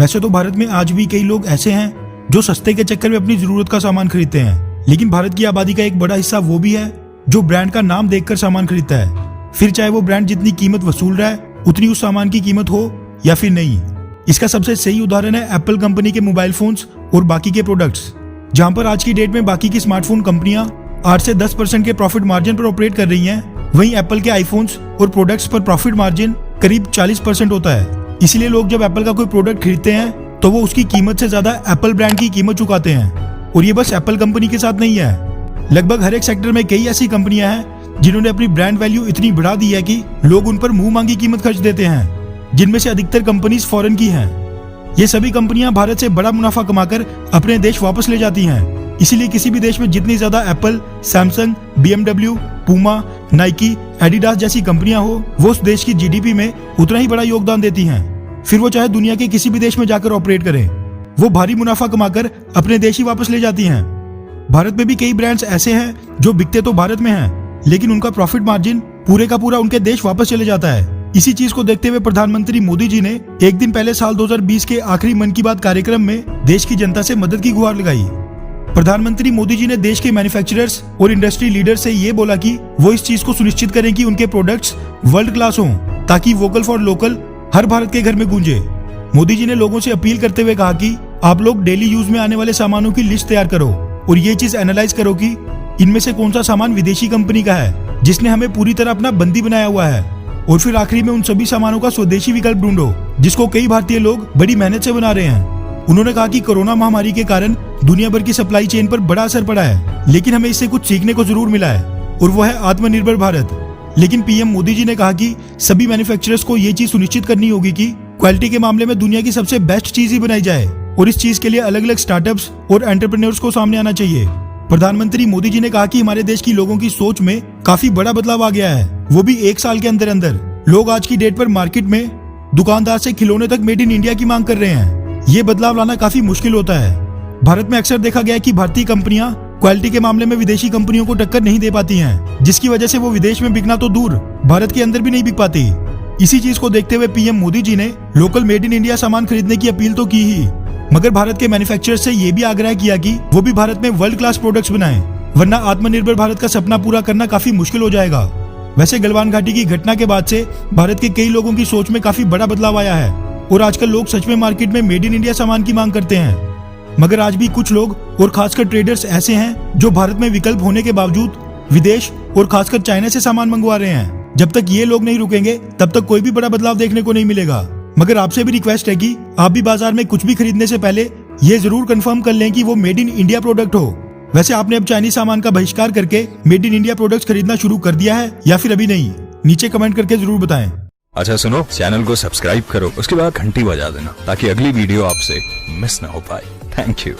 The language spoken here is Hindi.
वैसे तो भारत में आज भी कई लोग ऐसे हैं जो सस्ते के चक्कर में अपनी जरूरत का सामान खरीदते हैं, लेकिन भारत की आबादी का एक बड़ा हिस्सा वो भी है जो ब्रांड का नाम देखकर सामान खरीदता है, फिर चाहे वो ब्रांड जितनी कीमत वसूल रहा है उतनी उस सामान की कीमत हो या फिर नहीं। इसका सबसे सही उदाहरण है एप्पल कंपनी के मोबाइल फोन्स और बाकी के प्रोडक्ट्स, जहां पर आज की डेट में बाकी की स्मार्टफोन कंपनियां 8 से 10% के प्रॉफिट मार्जिन पर ऑपरेट कर रही हैं, वहीं एप्पल के आईफोन्स और प्रोडक्ट्स पर प्रॉफिट मार्जिन करीब 40% होता है। इसलिए लोग जब एप्पल का कोई प्रोडक्ट खरीदते हैं तो वो उसकी कीमत से ज्यादा एप्पल ब्रांड की कीमत चुकाते हैं। और ये बस एप्पल कंपनी के साथ नहीं है, लगभग हर एक सेक्टर में कई ऐसी कंपनियां हैं जिन्होंने अपनी ब्रांड वैल्यू इतनी बढ़ा दी है कि लोग उन पर मुंह मांगी कीमत खर्च देते हैं, जिनमें से अधिकतर कंपनीज फॉरेन की हैं। ये सभी कंपनियां भारत से बड़ा मुनाफा कमाकर अपने देश वापस ले जाती हैं। इसीलिए किसी भी देश में जितनी ज्यादा Apple, Samsung, BMW, Puma, Nike, Adidas जैसी कंपनियां हो, वो उस देश की GDP में उतना ही बड़ा योगदान देती हैं। फिर वो चाहे दुनिया के किसी भी देश में जाकर ऑपरेट करें, वो भारी मुनाफा कमाकर अपने देश ही वापस ले जाती हैं। भारत में भी कई ब्रांड्स ऐसे हैं जो बिकते तो भारत में हैं, लेकिन उनका प्रॉफिट मार्जिन पूरे का पूरा उनके देश वापस चले जाता है। इसी चीज को देखते हुए प्रधानमंत्री मोदी जी ने एक दिन पहले साल 2020 के आखिरी मन की बात कार्यक्रम में देश की जनता से मदद की गुहार लगाई। प्रधानमंत्री मोदी जी ने देश के मैन्युफैक्चरर्स और इंडस्ट्री लीडर से ये बोला कि वो इस चीज को सुनिश्चित करें कि उनके प्रोडक्ट्स वर्ल्ड क्लास हों, ताकि वोकल फॉर लोकल हर भारत के घर में गूंजे। मोदी जी ने लोगों से अपील करते हुए कहा कि आप लोग डेली यूज में आने वाले सामानों की लिस्ट तैयार करो और ये चीज एनालाइज करो कि इनमें से कौन सा सामान विदेशी कंपनी का है जिसने हमें पूरी तरह अपना बंदी बनाया हुआ है, और फिर आखिरी में उन सभी सामानों का स्वदेशी विकल्प ढूंढो जिसको कई भारतीय लोग बड़ी मेहनत से बना रहे हैं। उन्होंने कहा कि कोरोना महामारी के कारण दुनिया भर की सप्लाई चेन पर बड़ा असर पड़ा है, लेकिन हमें इससे कुछ सीखने को जरूर मिला है, और वो है आत्मनिर्भर भारत। लेकिन पीएम मोदी जी ने कहा कि सभी मैन्युफैक्चरर्स को ये चीज सुनिश्चित करनी होगी कि क्वालिटी के मामले में दुनिया की सबसे बेस्ट चीज ही बनाई जाए, और इस चीज के लिए अलग अलग स्टार्टअप्स और एंटरप्रेन्योर्स को सामने आना चाहिए। प्रधानमंत्री मोदी जी ने कहा कि हमारे देश की लोगों की सोच में काफी बड़ा बदलाव आ गया है, वो भी 1 साल के अंदर अंदर। लोग आज की डेट पर मार्केट में दुकानदार से खिलौने तक मेड इन इंडिया की मांग कर रहे हैं। ये बदलाव लाना काफी मुश्किल होता है। भारत में अक्सर देखा गया है कि भारतीय कंपनियां क्वालिटी के मामले में विदेशी कंपनियों को टक्कर नहीं दे पाती हैं, जिसकी वजह से वो विदेश में बिकना तो दूर भारत के अंदर भी नहीं बिक पाती। इसी चीज को देखते हुए पीएम मोदी जी ने लोकल मेड इन इंडिया सामान खरीदने की अपील तो की ही, मगर भारत के मैन्युफैक्चरर्स से ये भी आग्रह किया कि वो भी भारत में वर्ल्ड क्लास प्रोडक्ट्स बनाएं, वरना आत्मनिर्भर भारत का सपना पूरा करना काफी मुश्किल हो जाएगा। वैसे गलवान घाटी की घटना के बाद से भारत के कई लोगों की सोच में काफी बड़ा बदलाव आया है, और आजकल लोग सच में मार्केट में मेड इन इंडिया सामान की मांग करते हैं। मगर आज भी कुछ लोग और खासकर ट्रेडर्स ऐसे हैं जो भारत में विकल्प होने के बावजूद विदेश और खासकर चाइना से सामान मंगवा रहे हैं। जब तक ये लोग नहीं रुकेंगे तब तक कोई भी बड़ा बदलाव देखने को नहीं मिलेगा। मगर आपसे भी रिक्वेस्ट है कि आप भी बाजार में कुछ भी खरीदने से पहले ये जरूर कंफर्म कर लें कि वो मेड इन इंडिया प्रोडक्ट हो। वैसे आपने अब चाइनीज सामान का बहिष्कार करके मेड इन इंडिया प्रोडक्ट्स खरीदना शुरू कर दिया है या फिर अभी नहीं? नीचे कमेंट करके जरूर बताएं। अच्छा सुनो, चैनल को सब्सक्राइब करो, उसके बाद घंटी बजा देना ताकि अगली वीडियो आपसे मिस ना हो पाए। Thank you.